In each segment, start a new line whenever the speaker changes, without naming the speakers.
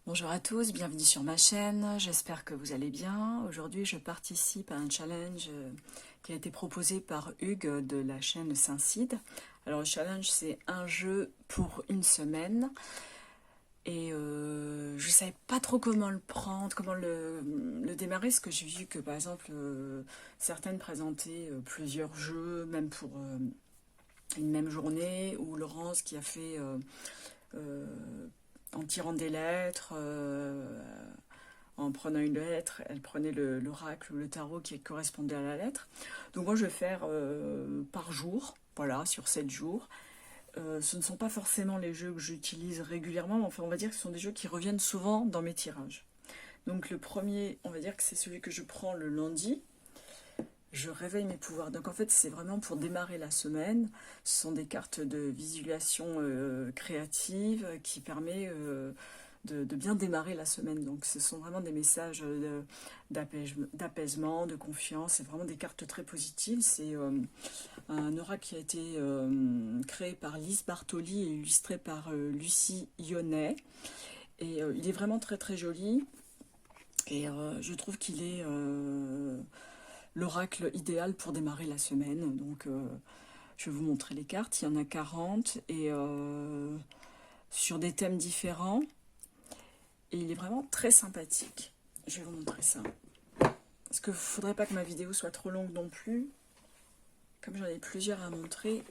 Bonjour à tous, bienvenue sur ma chaîne, j'espère que vous allez bien. Aujourd'hui je participe à un challenge qui a été proposé par Hugues de la chaîne Saint-Cide. Alors le challenge c'est un jeu pour une semaine et je ne savais pas trop comment le prendre, comment le démarrer, parce que j'ai vu que par exemple certaines présentaient plusieurs jeux, même pour une même journée, ou Laurence qui a fait... Euh, en tirant des lettres, en prenant une lettre, elle prenait l'oracle ou le tarot qui correspondait à la lettre. Donc moi je vais faire par jour, voilà, sur 7 jours. Ce ne sont pas forcément les jeux que j'utilise régulièrement, mais enfin on va dire que ce sont des jeux qui reviennent souvent dans mes tirages. Donc le premier, on va dire que c'est celui que je prends le lundi. Je réveille mes pouvoirs. Donc en fait, c'est vraiment pour démarrer la semaine. Ce sont des cartes de visualisation créative qui permet de bien démarrer la semaine. Donc ce sont vraiment des messages d'apaisement, de confiance. C'est vraiment des cartes très positives. C'est un oracle qui a été créé par Lise Bartoli et illustré par Lucie Ionnet. Et il est vraiment très très joli. Et je trouve qu'il est l'oracle idéal pour démarrer la semaine. Donc je vais vous montrer les cartes. Il y en a 40 et sur des thèmes différents. Et il est vraiment très sympathique. Je vais vous montrer ça. Parce qu'il ne faudrait pas que ma vidéo soit trop longue non plus. Comme j'en ai plusieurs à montrer.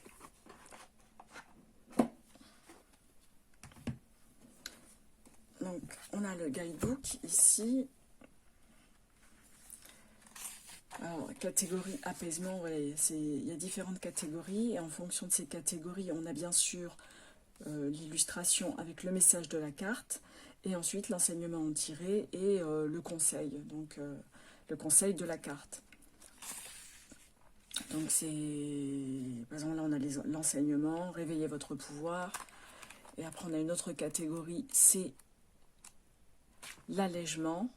Donc on a le guidebook ici. Alors, catégorie apaisement, voilà, il y a différentes catégories et en fonction de ces catégories, on a bien sûr l'illustration avec le message de la carte et ensuite l'enseignement en tiré et le conseil, donc le conseil de la carte. Donc c'est, par exemple là on a l'enseignement, réveillez votre pouvoir, et après on a une autre catégorie, c'est l'allègement.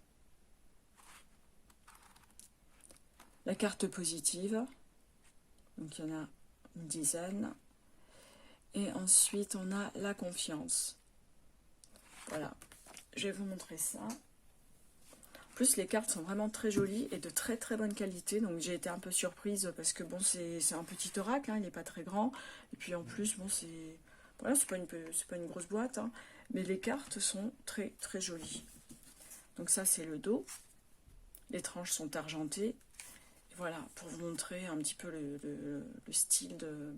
La carte positive, donc il y en a une dizaine. Et ensuite, on a la confiance. Voilà, je vais vous montrer ça. En plus, les cartes sont vraiment très jolies et de très très bonne qualité. Donc j'ai été un peu surprise parce que bon, c'est un petit oracle, hein, il n'est pas très grand. Et puis en plus, bon, c'est voilà, c'est pas une grosse boîte, hein, mais les cartes sont très très jolies. Donc ça, c'est le dos. Les tranches sont argentées. Voilà, pour vous montrer un petit peu le style de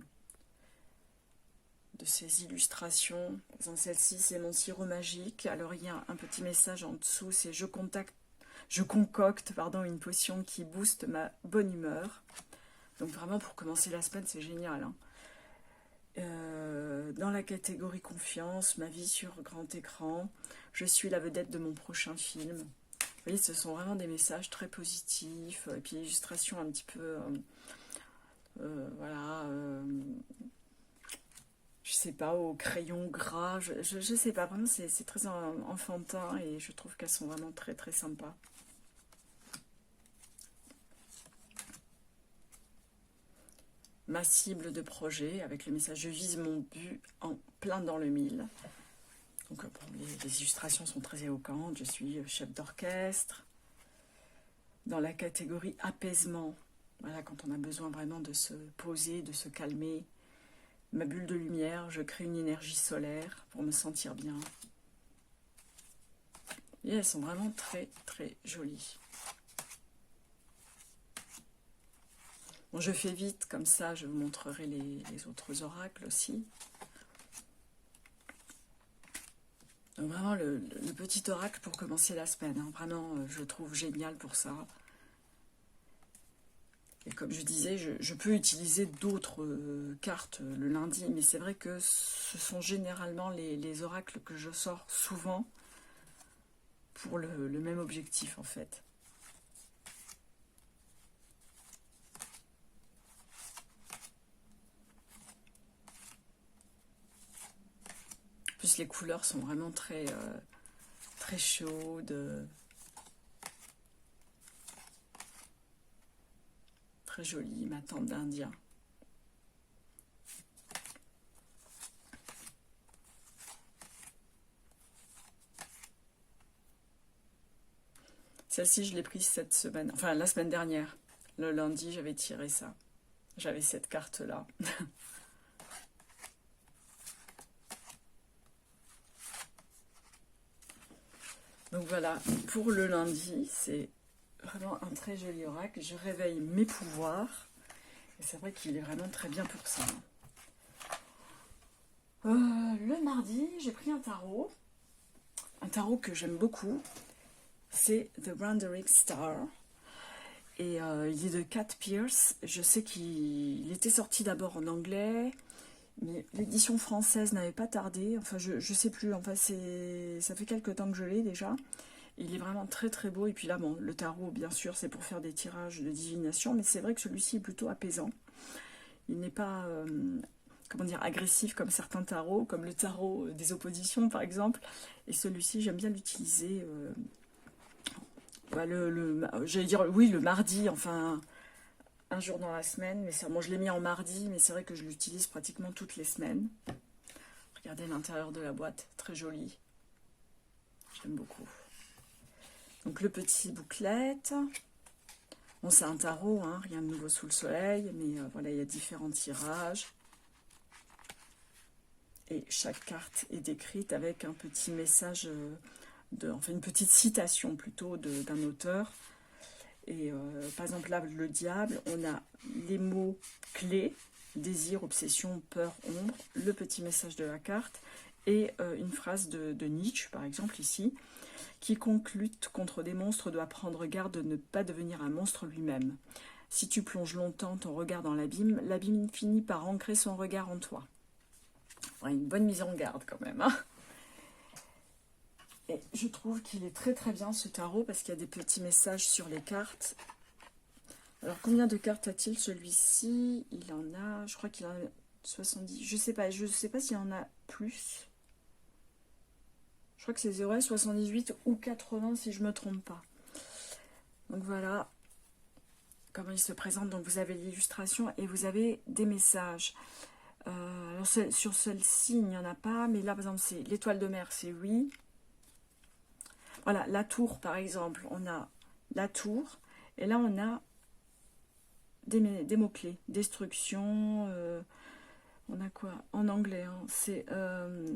ces illustrations. Dans celle-ci, c'est mon sirop magique. Alors, il y a un petit message en dessous, c'est je concocte une potion qui booste ma bonne humeur. Donc, vraiment, pour commencer la semaine, c'est génial. Hein. Dans la catégorie confiance, ma vie sur grand écran, je suis la vedette de mon prochain film. Vous voyez, ce sont vraiment des messages très positifs, et puis illustration un petit peu, voilà, je sais pas, au crayon gras, je sais pas, vraiment c'est très enfantin et je trouve qu'elles sont vraiment très très sympas. Ma cible de projet avec le message je vise mon but en plein dans le mille. Donc bon, les illustrations sont très éloquentes, je suis chef d'orchestre. Dans la catégorie apaisement, voilà, quand on a besoin vraiment de se poser, de se calmer. Ma bulle de lumière, je crée une énergie solaire pour me sentir bien. Et elles sont vraiment très très jolies. Bon, je fais vite, comme ça je vous montrerai les autres oracles aussi. Donc vraiment le petit oracle pour commencer la semaine, hein. Vraiment je le trouve génial pour ça. Et comme je disais, je peux utiliser d'autres cartes le lundi, mais c'est vrai que ce sont généralement les oracles que je sors souvent pour le même objectif en fait. En plus les couleurs sont vraiment très, très chaudes, très jolies, ma tante d'Indien. Celle-ci, je l'ai prise cette semaine, enfin la semaine dernière. Le lundi, j'avais tiré ça. J'avais cette carte-là. Donc voilà, pour le lundi, c'est vraiment un très joli oracle. Je réveille mes pouvoirs. Et c'est vrai qu'il est vraiment très bien pour ça. Le mardi, j'ai pris un tarot. Un tarot que j'aime beaucoup. C'est The Wandering Star. Et il est de Kat Pierce. Je sais qu'il était sorti d'abord en anglais, mais l'édition française n'avait pas tardé. Enfin, je sais plus. Enfin, ça fait quelques temps que je l'ai déjà. Il est vraiment très très beau. Et puis là, bon, le tarot, bien sûr, c'est pour faire des tirages de divination, mais c'est vrai que celui-ci est plutôt apaisant. Il n'est pas, comment dire, agressif comme certains tarots, comme le tarot des oppositions, par exemple. Et celui-ci, j'aime bien l'utiliser. Bah, j'allais dire, oui, le mardi, enfin, un jour dans la semaine. Mais bon, je l'ai mis en mardi, mais c'est vrai que je l'utilise pratiquement toutes les semaines. Regardez l'intérieur de la boîte, très joli. J'aime beaucoup. Donc le petit bouclette. Bon, c'est un tarot, hein, rien de nouveau sous le soleil, mais voilà, il y a différents tirages. Et chaque carte est décrite avec un petit message, enfin une petite citation plutôt d'un auteur. Et par exemple là, le diable, on a les mots clés, désir, obsession, peur, ombre, le petit message de la carte, et une phrase de Nietzsche, par exemple ici. Quiconque lutte contre des monstres doit prendre garde de ne pas devenir un monstre lui-même. Si tu plonges longtemps ton regard dans l'abîme, l'abîme finit par ancrer son regard en toi. Ouais, une bonne mise en garde quand même. Hein. Et je trouve qu'il est très très bien ce tarot parce qu'il y a des petits messages sur les cartes. Alors combien de cartes a-t-il celui-ci? Il en a, je crois qu'il en a 70. Je sais pas s'il y en a plus. Je crois que c'est 0, 78 ou 80 si je ne me trompe pas. Donc voilà comment il se présente. Donc vous avez l'illustration et vous avez des messages. Alors sur celle-ci, il n'y en a pas. Mais là, par exemple, c'est l'étoile de mer, c'est oui. Voilà, la tour, par exemple. On a la tour. Et là, on a des mots-clés. Destruction. On a quoi en anglais hein, c'est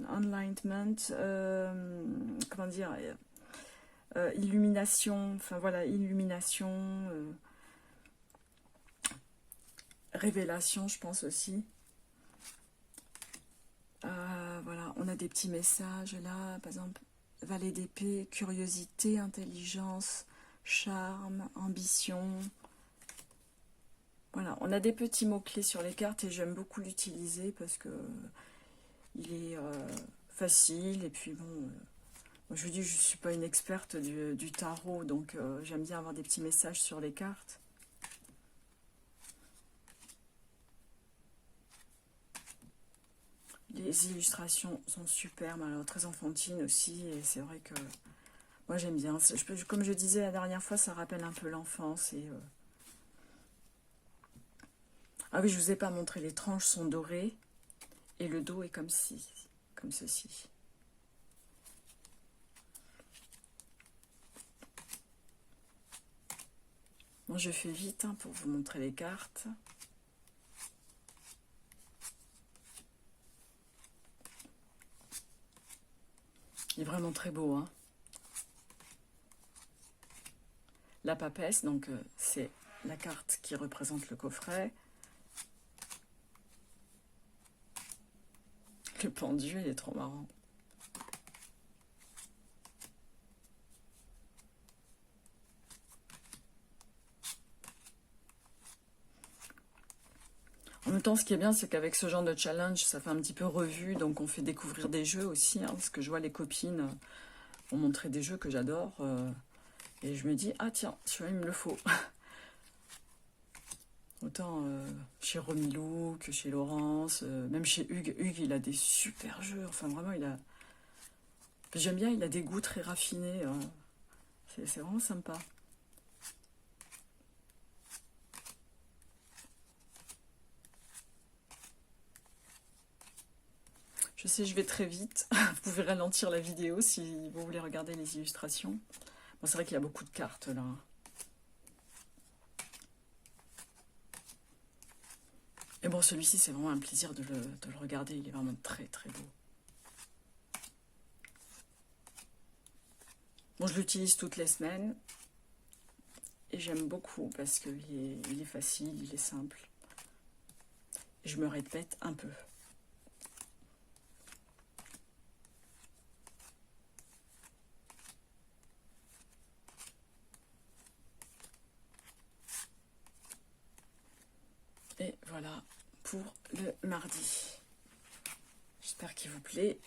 enlightenment. Comment dire illumination. Enfin voilà, illumination. Révélation, je pense aussi. Voilà, on a des petits messages là, par exemple, valet d'épée, curiosité, intelligence, charme, ambition. Voilà, on a des petits mots-clés sur les cartes et j'aime beaucoup l'utiliser parce que il est facile et puis bon, je vous dis, je ne suis pas une experte du tarot, donc j'aime bien avoir des petits messages sur les cartes. Les illustrations sont superbes, alors très enfantines aussi, et c'est vrai que moi j'aime bien. Comme je disais la dernière fois, ça rappelle un peu l'enfance. Ah oui, je ne vous ai pas montré, les tranches sont dorées, et le dos est comme ceci. Bon, je fais vite hein, pour vous montrer les cartes. Il est vraiment très beau. Hein. La papesse, donc c'est la carte qui représente le coffret. Le pendu, il est trop marrant. En même temps, ce qui est bien, c'est qu'avec ce genre de challenge, ça fait un petit peu revue, donc on fait découvrir des jeux aussi, hein, parce que je vois les copines ont montré des jeux que j'adore, et je me dis, ah tiens, celui-là, il me le faut. Autant chez Romilou que chez Laurence, même chez Hugues. Hugues, il a des super jeux, enfin vraiment, j'aime bien, il a des goûts très raffinés, hein. C'est vraiment sympa. Je sais, je vais très vite. Vous pouvez ralentir la vidéo si vous voulez regarder les illustrations. Bon, c'est vrai qu'il y a beaucoup de cartes là. Et bon, celui-ci, c'est vraiment un plaisir de le regarder. Il est vraiment très très beau. Bon, je l'utilise toutes les semaines. Et j'aime beaucoup parce qu'il est facile, il est simple. Et je me répète un peu. Et voilà pour le mardi. J'espère qu'il vous plaît.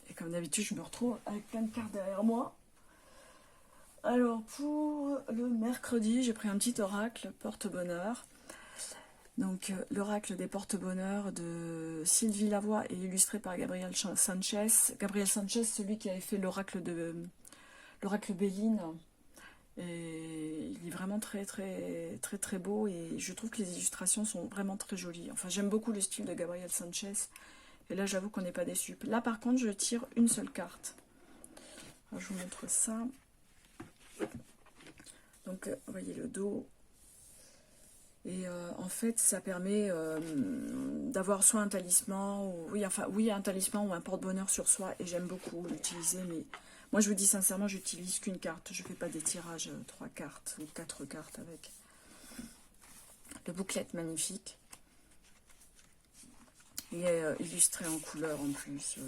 Et comme d'habitude, je me retrouve avec plein de cartes derrière moi. Alors, pour le mercredi, j'ai pris un petit oracle porte-bonheur. Donc, l'oracle des porte-bonheur de Sylvie Lavoie est illustré par Gabriel Sanchez. Gabriel Sanchez, celui qui avait fait l'oracle Béline. Et il est vraiment très très beau et je trouve que les illustrations sont vraiment très jolies. Enfin, j'aime beaucoup le style de Gabriel Sanchez. Et là, j'avoue qu'on n'est pas déçu. Là, par contre, je tire une seule carte. Alors, je vous montre ça. Donc, vous voyez le dos. Et en fait, ça permet d'avoir soit un talisman, ou, oui, un talisman ou un porte-bonheur sur soi. Et j'aime beaucoup l'utiliser, mais moi, je vous dis sincèrement, j'utilise qu'une carte. Je ne fais pas des tirages 3 cartes ou 4 cartes avec. Le bouclette magnifique. Il est illustré en couleur en plus,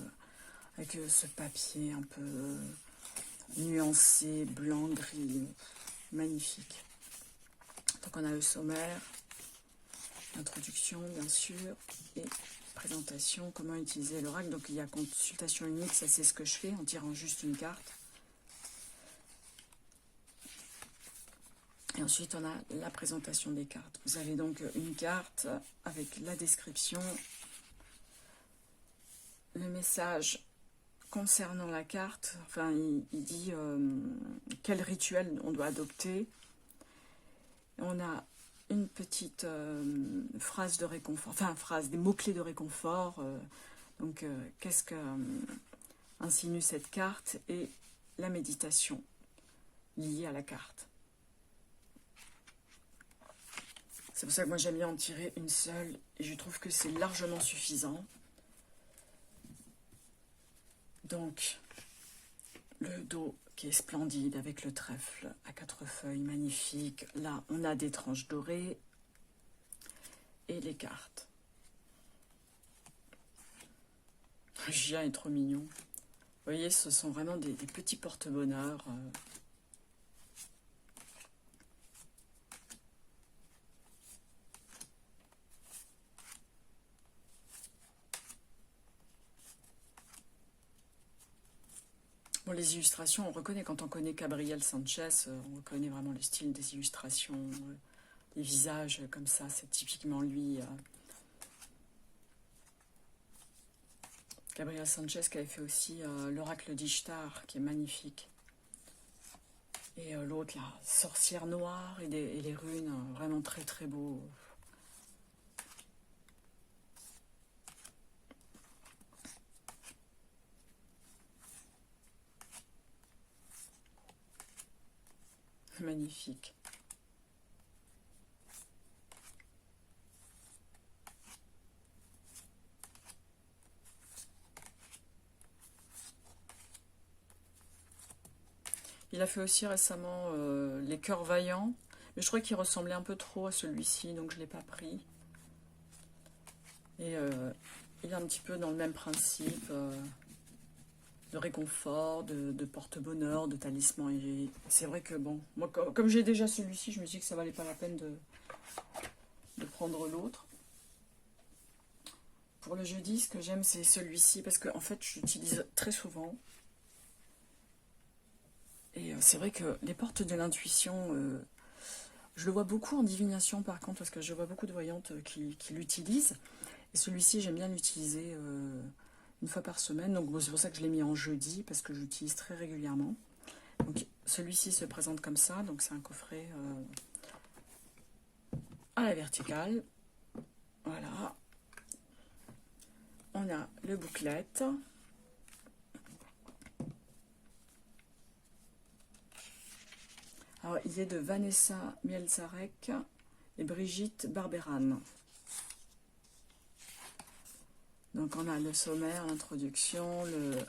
avec ce papier un peu nuancé, blanc, gris, magnifique. Donc on a le sommaire, introduction bien sûr, et présentation, comment utiliser l'oracle. Donc il y a consultation unique, ça c'est ce que je fais en tirant juste une carte. Et ensuite on a la présentation des cartes. Vous avez donc une carte avec la description, le message concernant la carte, enfin il dit quel rituel on doit adopter. On a une petite phrase de réconfort, enfin des mots-clés de réconfort. Donc qu'est-ce que insinue cette carte et la méditation liée à la carte. C'est pour ça que moi j'aime bien en tirer une seule et je trouve que c'est largement suffisant. Donc, le dos qui est splendide avec le trèfle à 4 feuilles, magnifique. Là, on a des tranches dorées et les cartes. Le chien est trop mignon. Vous voyez, ce sont vraiment des petits porte-bonheur. Bon, les illustrations, on reconnaît, quand on connaît Gabriel Sanchez, on reconnaît vraiment le style des illustrations, les visages comme ça, c'est typiquement lui. Gabriel Sanchez qui avait fait aussi l'oracle d'Ishtar, qui est magnifique. Et l'autre, la sorcière noire et les runes, vraiment très très beau. Magnifique. Il a fait aussi récemment les cœurs vaillants, mais je trouvais qu'il ressemblait un peu trop à celui-ci, donc je ne l'ai pas pris. Et il est un petit peu dans le même principe de réconfort, de porte-bonheur, de talisman. Et c'est vrai que bon, moi comme j'ai déjà celui-ci, je me suis dit que ça valait pas la peine de prendre l'autre. Pour le jeudi, ce que j'aime, c'est celui-ci, parce que en fait, je l'utilise très souvent. Et c'est vrai que les portes de l'intuition, je le vois beaucoup en divination par contre, parce que je vois beaucoup de voyantes qui l'utilisent. Et celui-ci, j'aime bien l'utiliser une fois par semaine. Donc bon, c'est pour ça que je l'ai mis en jeudi, parce que je l'utilise très régulièrement. Donc celui-ci se présente comme ça, donc c'est un coffret à la verticale. Voilà. On a le bouclette. Alors, il est de Vanessa Mielzarek et Brigitte Barberan. Donc, on a le sommaire, l'introduction, le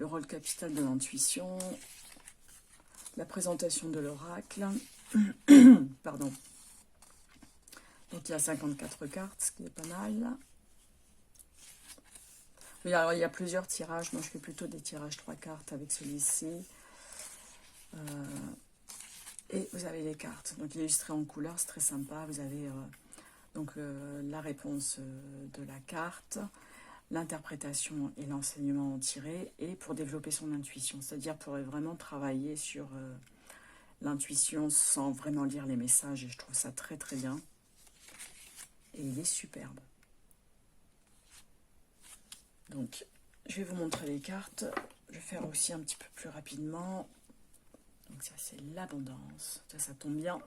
rôle capital de l'intuition, la présentation de l'oracle. Pardon. Donc, il y a 54 cartes, ce qui est pas mal. Oui, alors il y a plusieurs tirages. Moi, je fais plutôt des tirages 3 cartes avec celui-ci. Et vous avez les cartes. Donc, illustré en couleur, c'est très sympa. Vous avez la réponse de la carte, l'interprétation et l'enseignement tiré, et pour développer son intuition. C'est-à-dire pour vraiment travailler sur l'intuition sans vraiment lire les messages. Et je trouve ça très, très bien. Et il est superbe. Donc, je vais vous montrer les cartes. Je vais faire aussi un petit peu plus rapidement. Donc ça, c'est l'abondance. Ça tombe bien.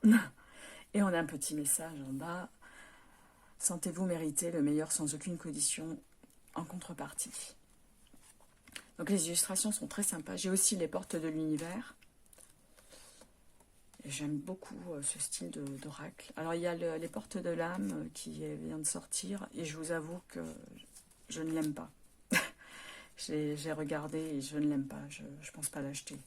Et on a un petit message en bas. Sentez-vous mériter le meilleur sans aucune condition en contrepartie. Donc les illustrations sont très sympas. J'ai aussi les portes de l'univers. J'aime beaucoup ce style d'oracle. Alors il y a les portes de l'âme qui vient de sortir. Et je vous avoue que je ne l'aime pas. J'ai regardé et je ne l'aime pas. Je ne pense pas l'acheter.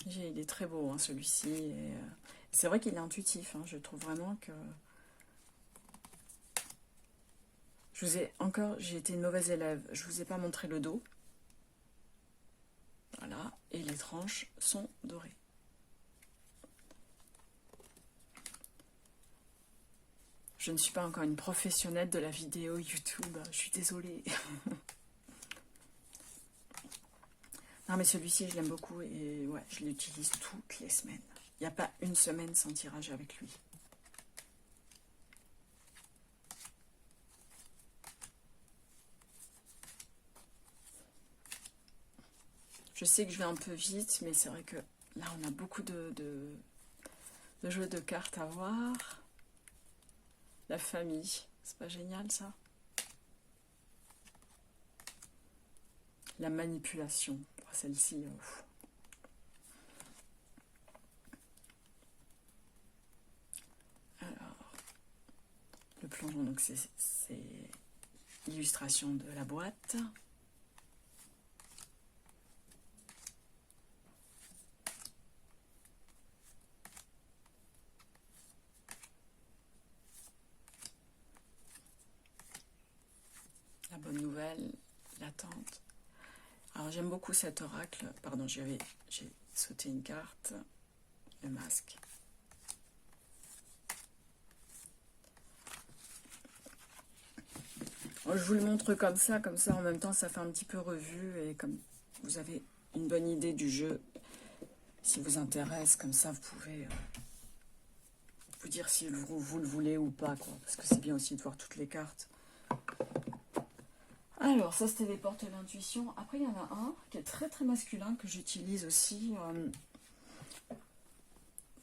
Il est très beau, hein, celui-ci. C'est vrai qu'il est intuitif. Hein, je trouve vraiment que... J'ai été une mauvaise élève. Je ne vous ai pas montré le dos. Voilà. Et les tranches sont dorées. Je ne suis pas encore une professionnelle de la vidéo YouTube. Je suis désolée. Non, mais celui-ci, je l'aime beaucoup. Et ouais, je l'utilise toutes les semaines. Il n'y a pas une semaine sans tirage avec lui. Je sais que je vais un peu vite, mais c'est vrai que là, on a beaucoup de jeux de cartes à voir. La famille, c'est pas génial ça? La manipulation, celle-ci. Alors, le plongeon, donc c'est l'illustration de la boîte. La bonne nouvelle, l'attente. Alors j'aime beaucoup cet oracle. Pardon, j'ai sauté une carte. Le masque. Je vous le montre comme ça en même temps ça fait un petit peu revue et comme vous avez une bonne idée du jeu, si vous intéresse, comme ça vous pouvez vous dire si vous le voulez ou pas, quoi, parce que c'est bien aussi de voir toutes les cartes. Alors ça c'était les portes de l'intuition. Après il y en a un qui est très très masculin que j'utilise aussi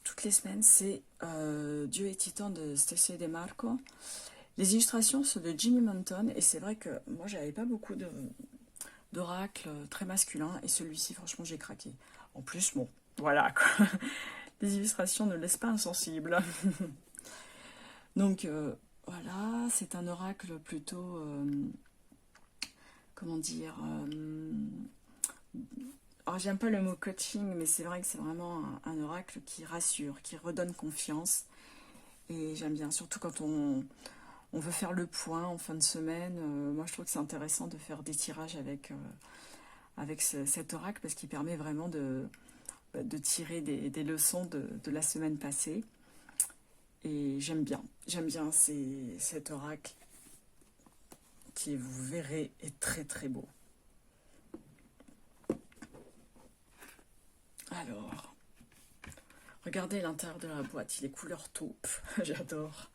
toutes les semaines, c'est Dieu et Titan de Stacey DeMarco. Les illustrations sont de Jimmy Manton et c'est vrai que moi j'avais pas beaucoup d'oracles très masculins et celui-ci franchement j'ai craqué. En plus bon voilà quoi. Les illustrations ne laissent pas insensible. Donc voilà, c'est un oracle plutôt comment dire alors j'aime pas le mot coaching, mais c'est vrai que c'est vraiment un oracle qui rassure, qui redonne confiance et j'aime bien, surtout quand on veut faire le point en fin de semaine. Moi, je trouve que c'est intéressant de faire des tirages avec cet oracle parce qu'il permet vraiment de tirer des leçons de la semaine passée. Et j'aime bien cet oracle qui, vous verrez, est très très beau. Alors, regardez l'intérieur de la boîte, il est couleur taupe, j'adore.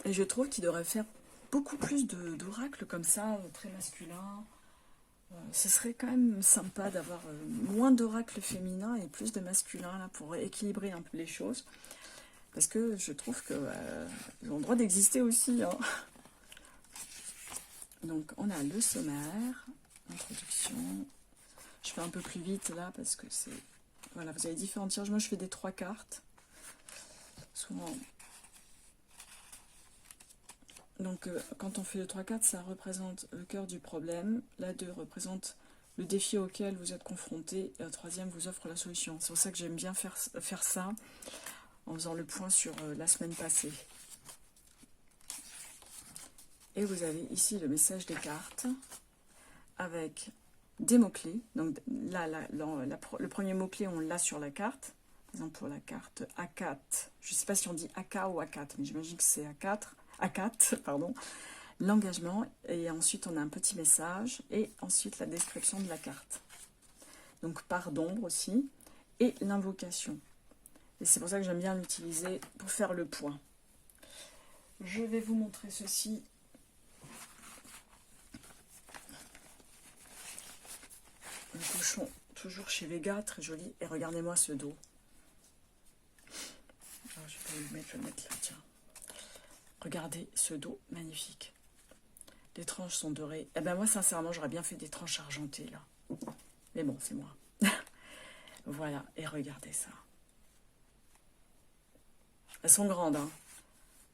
Et je trouve qu'il devrait faire beaucoup plus d'oracles comme ça, très masculins. Ce serait quand même sympa d'avoir moins d'oracles féminins et plus de masculins là, pour équilibrer un peu les choses. Parce que je trouve que ils ont le droit d'exister aussi. Hein. Donc, on a le sommaire, introduction. Je fais un peu plus vite là parce que c'est... Voilà, vous avez différents tirages. Moi, je fais des 3 cartes. Souvent. Donc, quand on fait les 3 cartes, ça représente le cœur du problème. La 2 représente le défi auquel vous êtes confronté. Et la 3e vous offre la solution. C'est pour ça que j'aime bien faire ça en faisant le point sur la semaine passée. Et vous avez ici le message des cartes avec des mots-clés. Donc là, le premier mot-clé, on l'a sur la carte. Par exemple, pour la carte A4, je ne sais pas si on dit AK ou A4, mais j'imagine que c'est A4, pardon. L'engagement, et ensuite on a un petit message, et ensuite la description de la carte. Donc part d'ombre aussi, et l'invocation. Et c'est pour ça que j'aime bien l'utiliser pour faire le point. Je vais vous montrer ceci. Un cochon, toujours chez Vega, très joli. Et regardez-moi ce dos. Alors, je vais le mettre là, tiens. Regardez ce dos, magnifique. Les tranches sont dorées. Eh ben moi, sincèrement, j'aurais bien fait des tranches argentées, là. Mais bon, c'est moi. Voilà, et regardez ça. Elles sont grandes, hein.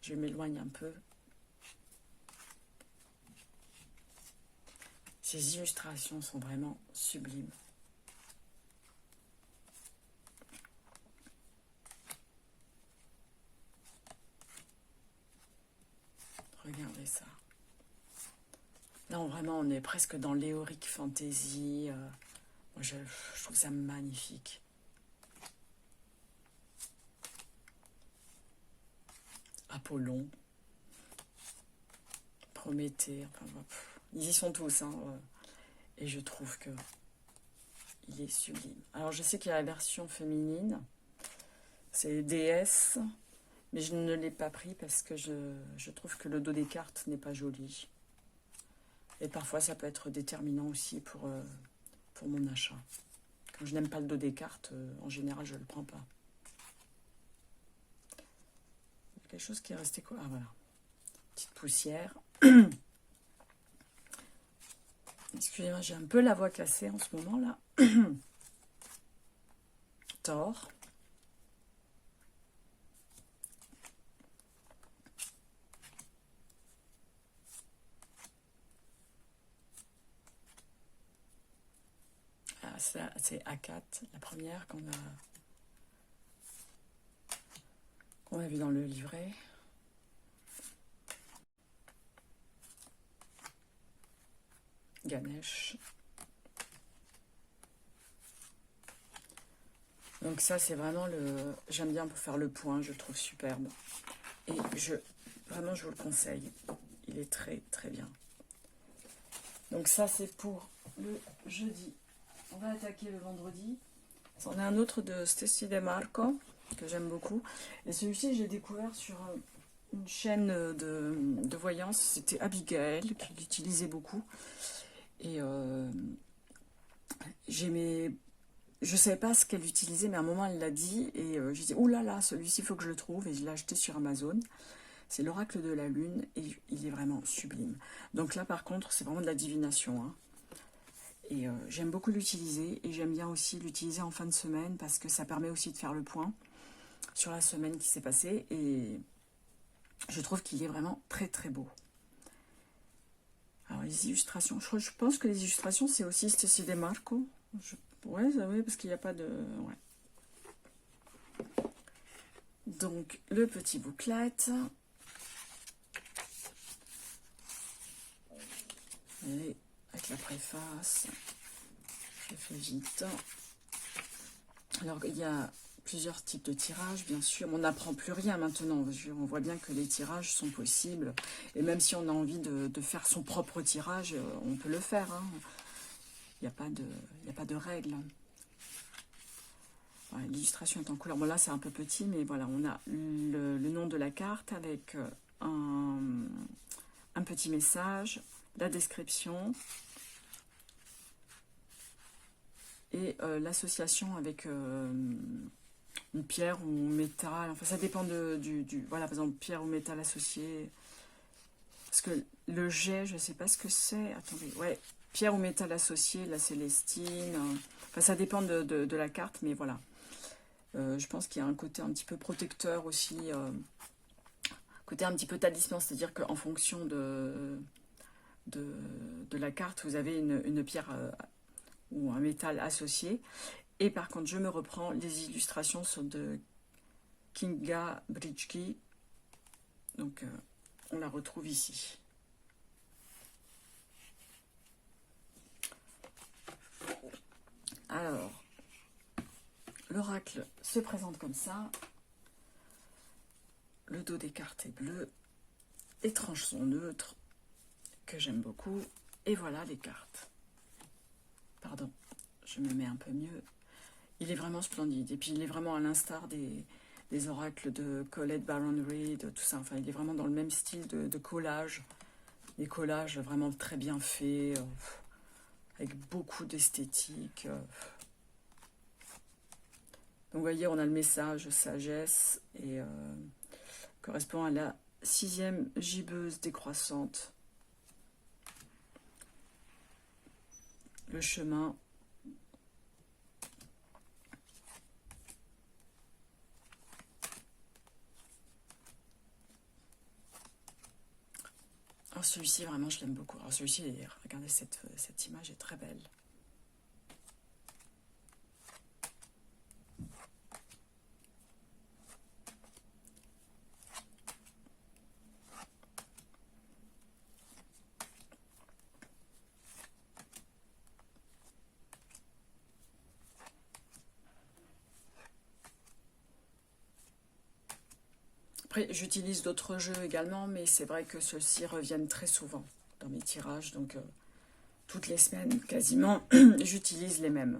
Je m'éloigne un peu. Ces illustrations sont vraiment sublimes. Regardez ça. Là, vraiment, on est presque dans l'Héroic Fantasy. Moi, je trouve ça magnifique. Apollon. Prométhée. Enfin, ils y sont tous. Hein, et je trouve que il est sublime. Alors, je sais qu'il y a la version féminine. C'est déesse. Mais je ne l'ai pas pris parce que je trouve que le dos des cartes n'est pas joli. Et parfois, ça peut être déterminant aussi pour mon achat. Quand je n'aime pas le dos des cartes, en général, je ne le prends pas. Il y a quelque chose qui est resté quoi? Ah, voilà. Petite poussière. Excusez-moi, j'ai un peu la voix cassée en ce moment, là. Thor. C'est A4, la première qu'on a vue dans le livret. Ganesh. Donc ça, c'est vraiment j'aime bien pour faire le point, je le trouve superbe. Et vraiment, je vous le conseille. Il est très, très bien. Donc ça, c'est pour le jeudi. On va attaquer le vendredi. On a un autre de Stessi De Marco, que j'aime beaucoup. Et celui-ci, j'ai découvert sur une chaîne de voyance. C'était Abigail, qui l'utilisait beaucoup. Et j'aimais... Je ne savais pas ce qu'elle utilisait, mais à un moment, elle l'a dit. Et j'ai dit, oh là là, celui-ci, il faut que je le trouve. Et je l'ai acheté sur Amazon. C'est l'oracle de la lune. Et il est vraiment sublime. Donc là, par contre, c'est vraiment de la divination, hein. Et j'aime beaucoup l'utiliser. Et j'aime bien aussi l'utiliser en fin de semaine. Parce que ça permet aussi de faire le point sur la semaine qui s'est passée. Et je trouve qu'il est vraiment très, très beau. Alors, les illustrations. Je pense que les illustrations, c'est aussi Stessi De Marco. Ouais, parce qu'il n'y a pas de... Ouais. Donc, le petit booklet. Et avec la préface. Je fais vite. Alors, il y a plusieurs types de tirages, bien sûr. On n'apprend plus rien maintenant. On voit bien que les tirages sont possibles. Et même si on a envie de faire son propre tirage, on peut le faire, hein. Il n'y a pas de règles. Voilà, l'illustration est en couleur. Bon, là, c'est un peu petit, mais voilà, on a le nom de la carte avec un petit message, la description et l'association avec une pierre ou métal. Enfin, ça dépend voilà, par exemple, pierre ou métal associé. Parce que le jet, je ne sais pas ce que c'est. Attendez, ouais, pierre ou métal associé, la Célestine. Enfin, ça dépend de la carte, mais voilà. Je pense qu'il y a un côté un petit peu protecteur aussi. Côté un petit peu talisman, c'est-à-dire qu'en fonction de la carte, vous avez une pierre ou un métal associé. Et par contre, je me reprends, les illustrations sont de Kinga Bridgki. Donc, on la retrouve ici. Alors, l'oracle se présente comme ça. Le dos des cartes est bleu. Les tranches sont neutres, que j'aime beaucoup. Et voilà les cartes. Pardon, je me mets un peu mieux. Il est vraiment splendide. Et puis, il est vraiment à l'instar des oracles de Colette Baron Reid, tout ça. Enfin, il est vraiment dans le même style de collage. Des collages vraiment très bien faits, avec beaucoup d'esthétique. Donc, vous voyez, on a le message sagesse et correspond à la 6e gibbeuse décroissante. Le chemin. Alors celui-ci, vraiment, je l'aime beaucoup. Alors celui-ci, regardez, cette image est très belle. Après, j'utilise d'autres jeux également, mais c'est vrai que ceux-ci reviennent très souvent dans mes tirages. Donc, toutes les semaines, quasiment, j'utilise les mêmes.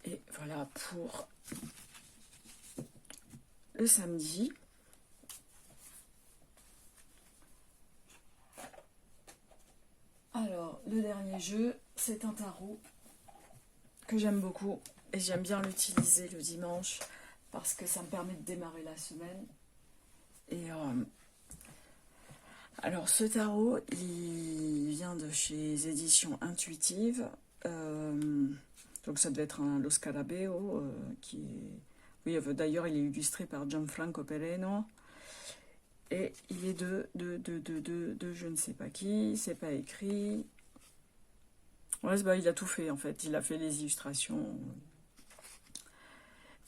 Et voilà pour le samedi. Alors, le dernier jeu, c'est un tarot que j'aime beaucoup et j'aime bien l'utiliser le dimanche parce que ça me permet de démarrer la semaine. Et alors, ce tarot, il vient de chez Éditions Intuitives. Donc, ça devait être un Lo Scarabeo qui est... Oui, d'ailleurs, il est illustré par Gianfranco Pereno. Et il est de je ne sais pas qui, c'est pas écrit. Ouais, il a tout fait en fait, il a fait les illustrations.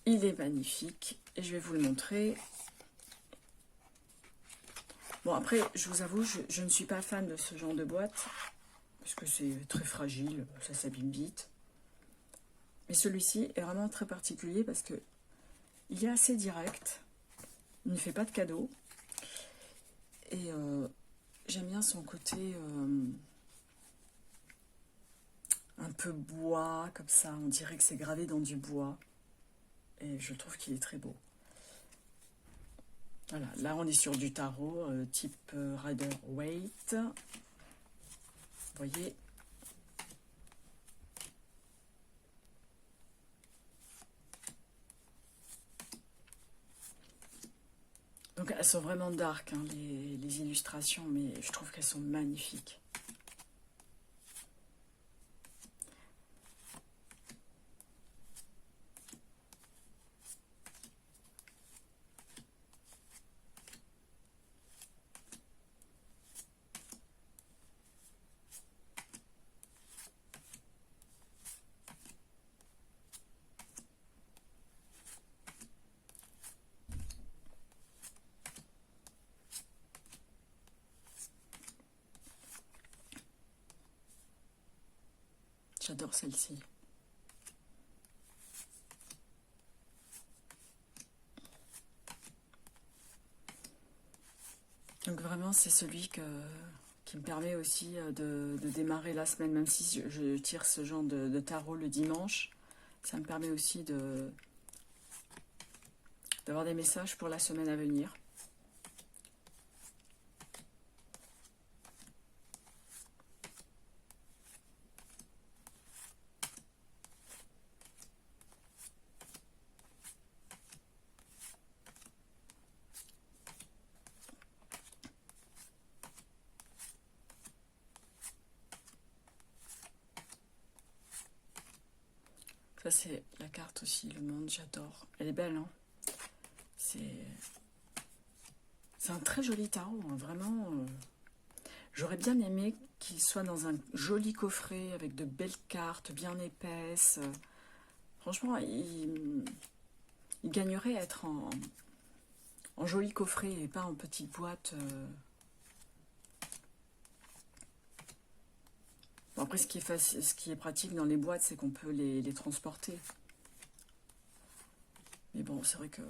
Il est magnifique et je vais vous le montrer. Bon, après, je vous avoue, je ne suis pas fan de ce genre de boîte parce que c'est très fragile, ça s'abîme vite. Mais celui-ci est vraiment très particulier parce que il est assez direct, il ne fait pas de cadeaux. Et j'aime bien son côté un peu bois, comme ça. On dirait que c'est gravé dans du bois. Et je trouve qu'il est très beau. Voilà, là on est sur du tarot type Rider-Waite. Vous voyez. Donc elles sont vraiment dark, hein, les illustrations, mais je trouve qu'elles sont magnifiques. J'adore celle-ci. Donc vraiment, c'est celui qui me permet aussi de démarrer la semaine, même si je tire ce genre de tarot le dimanche. Ça me permet aussi d'avoir des messages pour la semaine à venir. Ça, c'est la carte aussi, le monde, j'adore. Elle est belle, hein. C'est un très joli tarot, hein, vraiment. J'aurais bien aimé qu'il soit dans un joli coffret avec de belles cartes bien épaisses. Franchement, il gagnerait à être en joli coffret et pas en petite boîte. Bon, après, ce qui est pratique dans les boîtes, c'est qu'on peut les transporter. Mais bon, c'est vrai que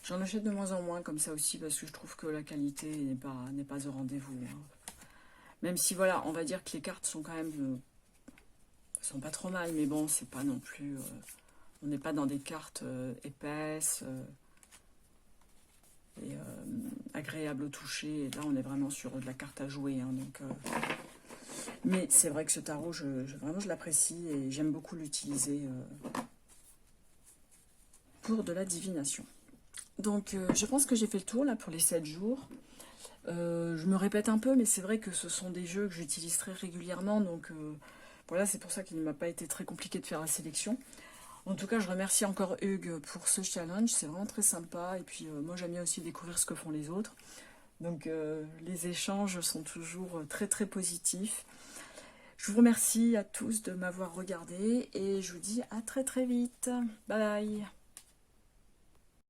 j'en achète de moins en moins comme ça aussi parce que je trouve que la qualité n'est pas au rendez-vous, hein. Même si, voilà, on va dire que les cartes sont quand même... sont pas trop mal, mais bon, c'est pas non plus... on n'est pas dans des cartes épaisses et agréables au toucher. Et là, on est vraiment sur de la carte à jouer, hein, donc... Mais c'est vrai que ce tarot, vraiment, je l'apprécie et j'aime beaucoup l'utiliser pour de la divination. Donc, je pense que j'ai fait le tour, là, pour les 7 jours. Je me répète un peu, mais c'est vrai que ce sont des jeux que j'utilise très régulièrement, donc voilà, c'est pour ça qu'il ne m'a pas été très compliqué de faire la sélection. En tout cas, je remercie encore Hugues pour ce challenge, c'est vraiment très sympa, et puis moi j'aime bien aussi découvrir ce que font les autres. Donc les échanges sont toujours très très positifs. Je vous remercie à tous de m'avoir regardé, et je vous dis à très très vite. Bye bye.